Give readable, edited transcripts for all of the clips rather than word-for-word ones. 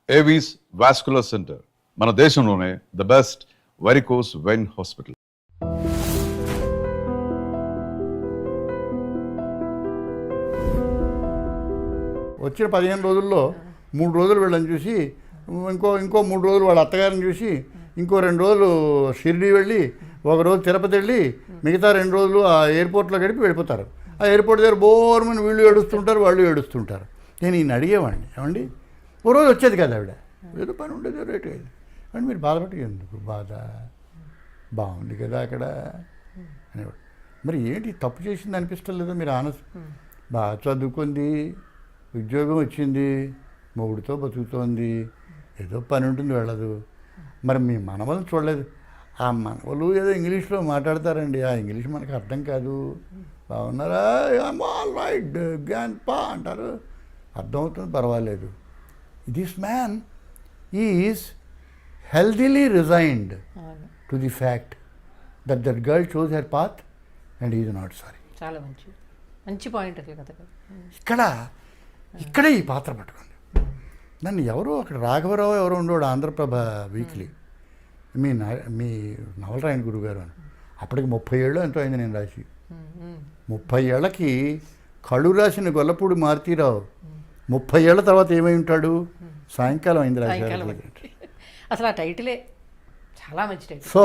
Avis vascular centre మన దేశంలోనే the best varicose vein hospital. వచ్చిన 15 రోజుల్లో 3 రోజులు వీళ్ళని చూసి ఇంకో 3 రోజులు వాళ్ళ అత్తగారిని చూసి ఇంకో 2 రోజులు షిరిడి వెళ్ళి 1 రోజు తిరుపతి వెళ్ళి మిగతా 2 రోజులు ఆ ఎయిర్పోర్ట్లో గడిపి వెళ్ళిపోతారు. ఆ ఎయిర్పోర్ట్ దగ్గర బోర్మని వీళ్ళు ఏడుస్తుంటారు, వాళ్ళు ఏడుస్తుంటారు. నేను ఈయన అడిగేవాడిని, ఏమండి ఓ రోజు వచ్చేది కదా ఆవిడ, ఏదో పని ఉండేది రేటు అయ్యేది అంటే మీరు బాధపడి ఎందుకు బాధ, బాగుంది కదా అక్కడ అనేవాడు. మరి ఏంటి తప్పు చేసింది అనిపిస్తుంది లేదా మీరు బాగా చదువుకుంది, ఉద్యోగం వచ్చింది, మొగుడితో బతుకుతోంది, ఏదో పని ఉంటుంది వెళ్ళదు. మరి మీ మనవలను చూడలేదు. ఆ మనవలు ఏదో ఇంగ్లీష్లో మాట్లాడతారండి, ఆ ఇంగ్లీష్ మనకు అర్థం కాదు. బాగున్నారా, ఆల్ రైట్ గ్రాండ్పా అంటారు, అర్థమవుతుంది, పర్వాలేదు. This man is healthily resigned to the fact that that girl chose her path and is not sorry. చాలా మంచి పాయింట్ అసలు ఇక్కడ కదా. ఇక్కడే ఈ పాత్ర పట్టుకుంది నన్ను. ఎవరో అక్కడ రాఘవరావు ఎవరో ఉండేవాడు ఆంధ్రప్రభ వీక్లీ, మీ నవల రాయని గురుగారు అని. అప్పటికి 30 ఏళ్ళు ఎంతో అయింది నేను రాసి. 30 ఏళ్ళకి కళ్ళు రాసిన గొల్లపూడి మారుతీరావు 30 ఏళ్ల తర్వాత ఏమై ఉంటాడు? సాయంకాలం అయింది రాశారు. అసలు ఆ టైటిలే చాలా మంచి title. So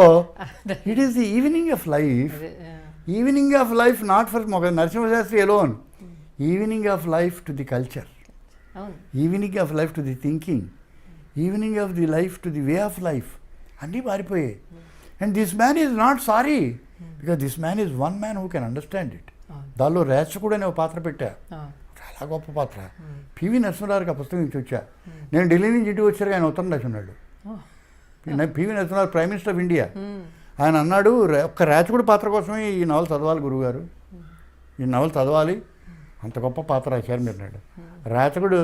it is the evening of life. Evening of life not for Narasimha Sastry alone, evening of life to the culture, evening of life to the thinking, evening of the life to the way of life అన్నీ మారిపోయాయి. And this man is not sorry because this man is one man who can understand it. దానిలో రేచకుడు అనే ఒక పాత్ర పెట్టా, చాలా గొప్ప పాత్ర. పివి నరసింహారావుకి ఆ పుస్తకం నుంచి వచ్చా. నేను ఢిల్లీ నుంచి ఇంటికి వచ్చారు, ఆయన ఉత్తరం రాసి ఉన్నాడు. P V Narasimha Rao prime minister of India. ఆయన అన్నాడు, ఒక్క రేచకుడు పాత్ర కోసమే ఈ నవల చదవాలి గురువుగారు, ఈ నవల చదవాలి, అంత గొప్ప పాత్ర రాశారు మీరు అన్నాడు. రేచకుడు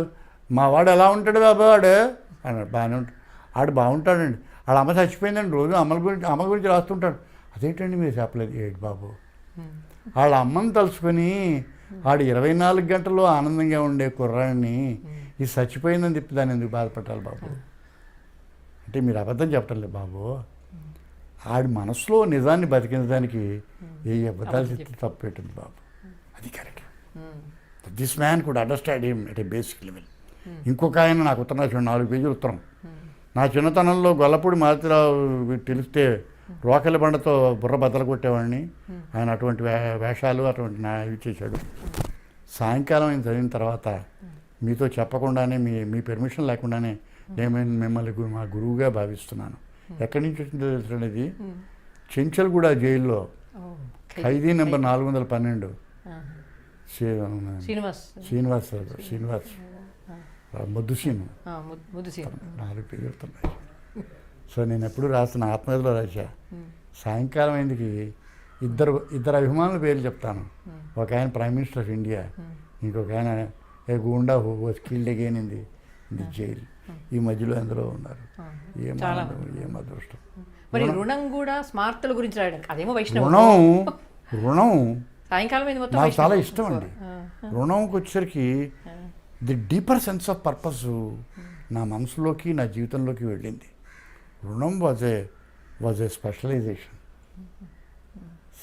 మా వాడు ఎలా ఉంటాడు బాబా వాడు అన్నాడు. బాగానే ఉంటాడు, ఆడు బాగుంటాడండి, వాళ్ళ అమ్మ చచ్చిపోయిందండి, రోజు అమ్మ గురించి రాస్తుంటాడు. అదేంటండి మీరు చెప్పలేదు? ఏంటి బాబు, వాళ్ళ అమ్మని తలుచుకొని ఆడు 24 గంటలు ఆనందంగా ఉండే కుర్రాడిని ఇది చచ్చిపోయిందని చెప్పి దాన్ని ఎందుకు బాధపడాలి బాబు అంటే మీరు అబద్ధం చెప్పటం లేదు బాబు. ఆడి మనసులో నిజాన్ని బతికించడానికి ఏ అబద్ధాలు చెప్తే తప్పు పెట్టింది బాబు, అది correct. This man could understand him at a basic level. ఇంకొక ఆయన నాకు ఉత్తరం రాశాడు, 4 పేజీలు ఉత్తరం. నా చిన్నతనంలో గొల్లపూడి మారుతిరావు తెలిస్తే రోకలి బండతో బుర్ర బద్దలు కొట్టేవాడిని. ఆయన అటువంటి వేషాలు అటువంటి ఇవి చేశాడు. సాయంకాలం ఆయన చదివిన తర్వాత మీతో చెప్పకుండానే మీ పెర్మిషన్ లేకుండానే నేను మిమ్మల్ని మా గురువుగా భావిస్తున్నాను. ఎక్కడి నుంచి వచ్చిందో తెలుసుకునేది, చెంచల్గూడ జైల్లో ఖైదీ నెంబర్ 412 శ్రీనివాస్ ముద్దుసీను 4 పేజీలు ఉన్నాయి. సో నేను ఎప్పుడు రాసిన ఆత్మకథలో రాశా. సాయంకాలం అయిందికి ఇద్దరు అభిమానుల పేర్లు చెప్తాను. ఒక ఆయన ప్రైమ్ మినిస్టర్ ఆఫ్ ఇండియా, ఇంకొక ఆయన a goonda was killed again in the jail. ఈ మధ్యలో ఎందులో ఉన్నారు. ఏం అదృష్టం. మరి రుణం కూడా స్మార్తుల గురించి రాయడం, అదేమో రుణం సాయంకాలం నాకు చాలా ఇష్టం అండి. రుణంకి వచ్చేసరికి the deeper sense of purpose నా మనసులోకి నా జీవితంలోకి వెళ్ళింది. రుణం వాజ్ ఏ స్పెషలైజేషన్.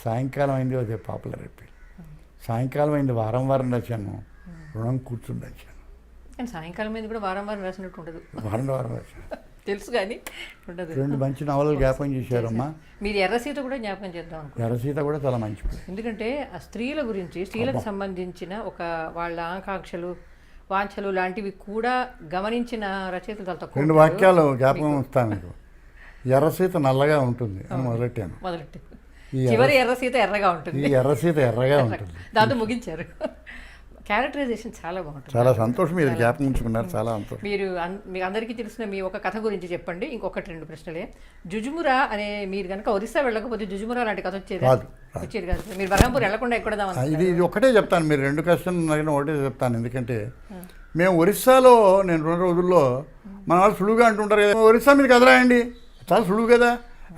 సాయంకాలం అయింది వాజ్ ఏ పాపులర్ ఎపిల్. సాయంకాలం అయింది వారం రాశాను, రుణం కూర్చుని రాశాను. కానీ సాయంకాలం మీద కూడా వారం రాసినట్టు ఉండదు. వారం రాశాను తెలుసు కానీ ఉండదు. 2 మంచి నవలలు జ్ఞాపకం చేశారమ్మా. మీరు ఎర్రసీత కూడా జ్ఞాపకం చేద్దాం. ఎర్రసీత కూడా చాలా మంచి, ఎందుకంటే ఆ స్త్రీల గురించి, స్త్రీలకు సంబంధించిన ఒక వాళ్ళ ఆకాంక్షలు వాంఛలు లాంటివి కూడా గమనించిన రచయితలు చాలా తక్కువ. 2 వాక్యాలు జ్ఞాపకం వస్తాను మీకు. ఎర్రసీత నల్లగా ఉంటుంది అని మొదలెట్టాను. చివరి ఎర్రసీత ఎర్రగా ఉంటుంది. ఈ ఎర్రసీత ఎర్రగా ఉంటుంది. దాంతో ముగించారు. క్యారెక్టరైజేషన్ చాలా బాగుంటుంది. చాలా సంతోషం, మీరు జ్ఞాపకం ఉంచుకున్నారు, చాలా సంతోషం. మీకు అందరికీ తెలిసిన మీ ఒక కథ గురించి చెప్పండి. ఇంకొకటి 2 ప్రశ్నలే. జుజుమురా అనే, మీరు కనుక ఒరిస్సా వెళ్ళకపోతే జుజుమురా లాంటి కథ వచ్చేది కాదు. మీరు బర్హంపూర్ వెళ్ళకుండా ఎక్కడదాం. ఇది ఒకటే చెప్తాను, మీరు 2 క్వశ్చన్లు ఒకటే చెప్తాను. ఎందుకంటే మేము ఒరిస్సాలో నేను 2 రోజుల్లో మన వాళ్ళు సులువుగా అంటుంటారు కదా, ఒరిస్సా మీరు కథ రాయండి, చాలా సులువు కదా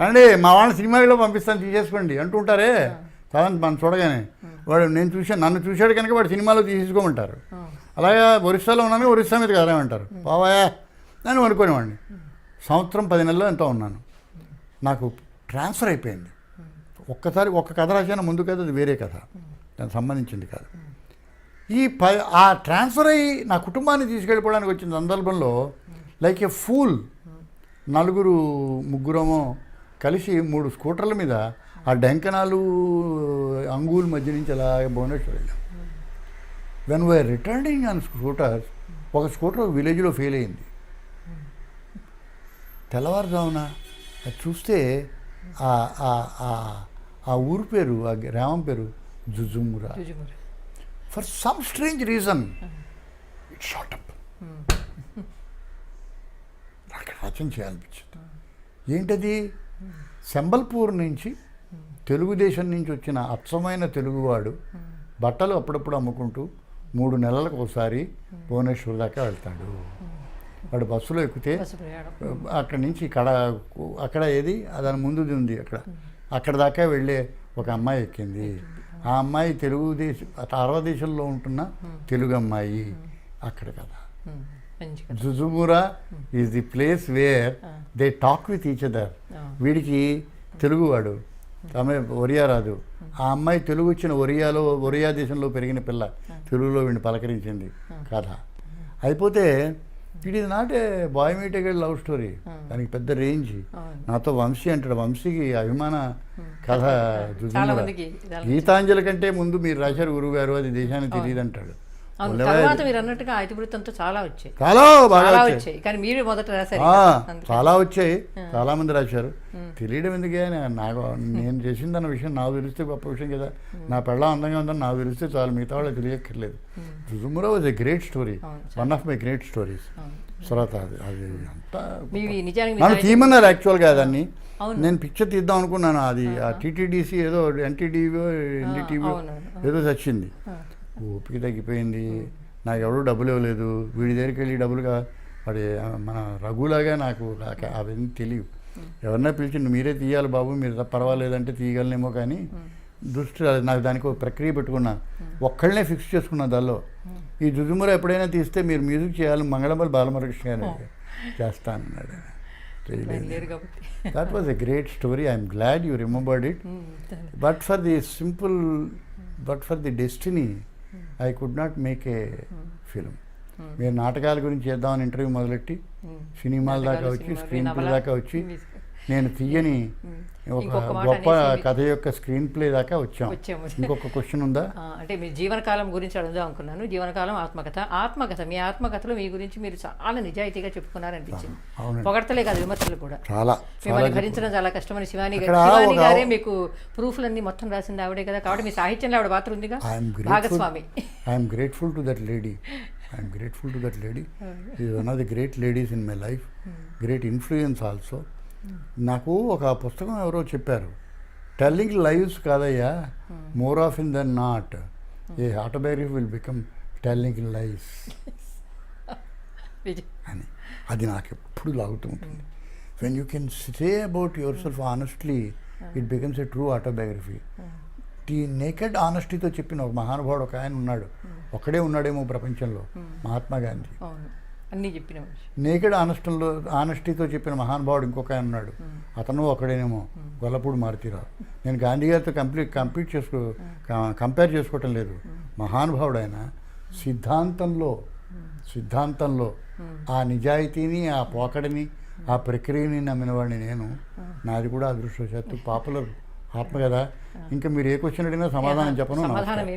అండి, మా వాళ్ళని సినిమాలో పంపిస్తాను తీసేసుకోండి అంటుంటారే. చాలా మనం చూడగానే వాడు నన్ను చూశాడు కనుక వాడు సినిమాలో తీసుకోమంటారు. అలాగే ఒరిస్సాలో ఉన్నాను, ఒరిస్సా మీద కదలేమంటారు. బాబాయ్ నేను అనుకునేవాడిని. సంవత్సరం 10 నెలల్లో ఎంతో ఉన్నాను. నాకు ట్రాన్స్ఫర్ అయిపోయింది. ఒక్కసారి ఒక్క కథ రాశాను, ముందు కథ అది వేరే కథ, దానికి సంబంధించింది కాదు. ఆ ట్రాన్స్ఫర్ అయ్యి నా కుటుంబాన్ని తీసుకెళ్ళిపోవడానికి వచ్చిన సందర్భంలో లైక్ ఏ ఫూల్ ముగ్గురమో కలిసి 3 స్కూటర్ల మీద ఆ డెంకనాలు అంగూల్ మధ్య నుంచి అలాగే భువనేశ్వర్ వెళ్ళాం. When we're returning on scooters, ఒక స్కూటర్ విలేజ్లో ఫెయిల్ అయింది. తెల్లవారుజామున అది చూస్తే ఆ ఊరు పేరు, ఆ గ్రామం పేరు Jujumura. For some strange reason it shot up. నాకు రచన చేయాలనిపించింది. ఏంటది? సంబల్పూర్ నుంచి, తెలుగుదేశం నుంచి వచ్చిన అచ్చమైన తెలుగువాడు బట్టలు అప్పుడప్పుడు అమ్ముకుంటూ 3 నెలలకు ఒకసారి భువనేశ్వర్ దాకా వెళ్తాడు. వాడు బస్సులో ఎక్కితే అక్కడి నుంచి అక్కడ ఏది దాని ముందుది ఉంది, అక్కడ దాకా వెళ్ళే ఒక అమ్మాయి ఎక్కింది. ఆ అమ్మాయి అరవ దేశంలో ఉంటున్న తెలుగు అమ్మాయి. అక్కడ కదా Jujumura is the place where they talk with each other. వీడికి తెలుగువాడు, ఆమె ఒరియా రాదు. ఆ అమ్మాయి తెలుగు వచ్చిన ఒరియా దేశంలో పెరిగిన పిల్ల తెలుగులో వీడిని పలకరించింది కథ అయిపోతే. It is not a boy meet a love story, దానికి పెద్ద రేంజ్. నాతో వంశీ అంటాడు, వంశీకి అభిమాన కథ జుజుమురా. గీతాంజలి కంటే ముందు మీరు రాశారు గురువుగారు, అది దేశానికి తెలియదు అంటాడు. తర్వాత మీరు అన్నట్టుగా ఐతివృత్తంతో చాలా వచ్చాయి, చాలా బాగా వచ్చాయి. కానీ మీరు మొదట రాశారు, చాలా వచ్చాయి, చాలా మంది రాశారు. తెలియడం ఎందుకే, నాకు నేను చేసింది అన్న విషయం నాకు తెలిస్తే గొప్ప విషయం కదా. నా పెళ్ళం అందంగా ఉందని నాకు తెలిస్తే చాలు, మిగతా వాళ్ళకి తెలియక్కర్లేదు. Jujumura was a great story, one of my great stories. తర్వాత అది అంతా నన్ను తీయమన్నారు యాక్చువల్గా. దాన్ని నేను పిక్చర్ తీద్దాం అనుకున్నాను. అది ఆ టీటీడీసీ ఏదో ఎన్టీటీవీ ఎన్డీటీవీ ఏదో వచ్చింది. ఓపిక తగ్గిపోయింది. నాకు ఎవరు డబ్బులు ఇవ్వలేదు. వీడి దగ్గరికి వెళ్ళి డబ్బులుగా వాడి మన రఘులాగా నాకు అవన్నీ తెలియవు. ఎవరన్నా పిలిచి మీరే తీయాలి బాబు, మీరు పర్వాలేదంటే తీయగలనేమో, కానీ దృష్టి రాలేదు నాకు. దానికి ఒక ప్రక్రియ పెట్టుకున్నా, ఒక్కళ్ళనే ఫిక్స్ చేసుకున్నా. దానిలో ఈ జుజుమురా ఎప్పుడైనా తీస్తే మీరు మ్యూజిక్ చేయాలి, మంగళంపల్లి బాలమురకృష్ణ గారు చేస్తానన్నాడు. That was a great story. I'm glad you remembered it. But for the destiny I could not make a film. మీరు నాటకాల గురించి చేద్దామని ఇంటర్వ్యూ మొదలెట్టి సినిమాల దాకా వచ్చి, స్క్రీన్ ప్లే దాకా వచ్చి, నేను తీయని ఒక గొప్ప కథ యొక్క స్క్రీన్ ప్లే దాకా వచ్చాము. ఇంకొక క్వశ్చన్ ఉందా? అంటే మీ జీవనకాలం గురించి అడుగుదాం అనుకున్నాను. జీవనకాలం ఆత్మకథ మీ ఆత్మకథలో మీ గురించి మీరు చాలా నిజాయితీగా చెప్పుకున్నారనిపించింది. పొగడతలే కాదు, విమర్శలు కూడా. మిమ్మల్ని భరించడం చాలా కష్టమని శివాని గారే మీకు ప్రూఫ్లన్నీ మొత్తం రాసింది ఆవిడే కదా. కాబట్టి మీ సాహిత్యంలో ఆవిడ పాత్ర ఉందిగా, భాగస్వామి. I'm grateful to that lady. She is one of the great ladies in my life. Great influence also. నాకు ఒక పుస్తకం ఎవరో చెప్పారు, టెల్లింగ్ లైవ్స్ కాదయ్యా, more often than not a autobiography will become telling lives అని. అది నాకు ఎప్పుడు లాగుతూ ఉంటుంది. When you can say about yourself honestly, it becomes a true autobiography. ఈ నేకెడ్ ఆనెస్టీతో చెప్పిన ఒక మహానుభావుడు ఒక ఆయన ఉన్నాడు, ఒక్కడే ఉన్నాడేమో ప్రపంచంలో, మహాత్మా గాంధీ. అన్నీ చెప్పిన నేకెడ్ ఆనెస్టీతో చెప్పిన మహానుభావుడు ఇంకొక ఆయన ఉన్నాడు, అతను ఒకడేనేమో, గొల్లపూడి మారుతీరావు. నేను గాంధీ గారితో కంపేర్ చేసుకోవటం లేదు. మహానుభావుడు ఆయన. సిద్ధాంతంలో ఆ నిజాయితీని, ఆ పోకడిని, ఆ ప్రక్రియని నమ్మినవాడిని నేను. నాది కూడా అదృష్టవశాత్తు పాపులర్ ఆత్మ కదా. ఇంకా మీరు ఏ క్వశ్చన్ అడిగినా సమాధానం చెప్పను.